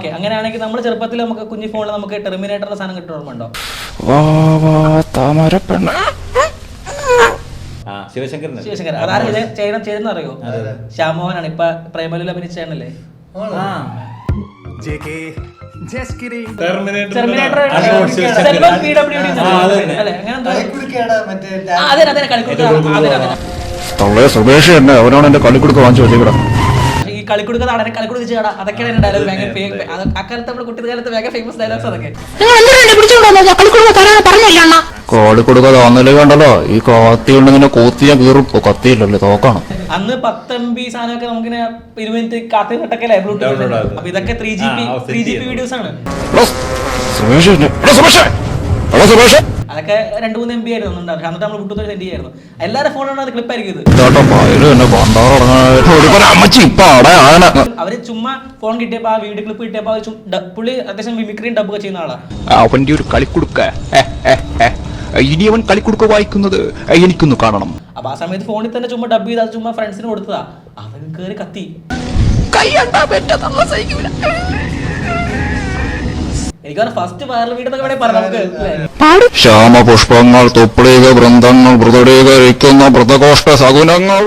Okay, അങ്ങനെയാണെങ്കിൽ നമ്മൾ ചെറുപ്പത്തിൽ നമുക്ക് കുഞ്ഞു ഫോണിൽ നമുക്ക് ടെർമിനേറ്ററിന്റെ സാധനം കിട്ടുന്ന ഓർമ്മയുണ്ടോ? ശിവശങ്കർ അതാരും ചെയ്തെന്ന് അറിയോ? ശ്യാമോഹനാണ്. ഇപ്പൊ പ്രേമലൂരിൽ അഭിനയിച്ച ചേട്ടനല്ലേ? അവനാണ് എന്റെ കളിക്കുടുക്ക വാങ്ങിച്ചു വെച്ചേക്കടാ. ഈ കളിക്കുടുക്ക നടനെ കളിക്കുടുക്ക ചേടാ, അതൊക്കെയാണ് ഡയലോഗ്. അക്കാലത്ത് നമ്മുടെ കുട്ടിക്കാലത്ത് ഭയങ്കര ഫേമസ് ഡയലോഗ്സ് അതൊക്കെ. കളിക്കുടുക്ക തോന്നല് കണ്ടല്ലോ, ഈ കത്തി ഉണ്ടെങ്കിൽ കൂത്തിയാ കീറും. കത്തിയില്ലല്ലോ, തോക്കാണ്. അന്ന് 10 MB സാധനമൊക്കെ നമുക്കിങ്ങനെ 20 മിനിറ്റ് കാത്തി നട്ടൊക്കെ ബ്ലൂടൂത്ത്. അപ്പൊ ഇതൊക്കെ 3GB വീഡിയോസ് ആണ്. അതൊക്കെ 2-3 MB ആയിരുന്നു. എന്നിട്ട് നമ്മൾ ബ്ലൂടൂത്ത് സെൻഡ് ചെയ്യായിരുന്നു. എല്ലാവരുടെ ഫോണിലും അത് ക്ലിപ്പ് ആയിരിക്കും. അവര് ചുമ്മാ ഫോൺ കിട്ടിയപ്പോ ആ വീഡിയോ ക്ലിപ്പ് കിട്ടിയപ്പോ പുള്ളി അത്യാവശ്യം മിമിക്രിയും ഡബ്ബൊക്കെ ചെയ്യുന്ന ആളാ. അവന്റെ ഒരു കളിക്കുടുക്ക ഇനി അവൻ കളിക്കുടുക്ക വായിക്കുന്നത് എനിക്കൊന്ന് കാണണം. അപ്പൊ ആ സമയത്ത് ഫോണിൽ തന്നെ ചുമ്മാ ഡബ് ചെയ്ത് അത് ചുമ്മാ ഫ്രണ്ട്സിന് കൊടുത്തതാ. അവൻ കേറി കത്തി. എനിക്ക് ഫസ്റ്റ് വൈറൽ വീഡിയോ എന്നൊക്കെ പറയാം. ശ്യാമപുഷ്പങ്ങൾ തുപ്ലീക വൃന്ദങ്ങൾ മൃതടീകരിക്കുന്ന മൃതകോഷ്ട സകുനങ്ങൾ.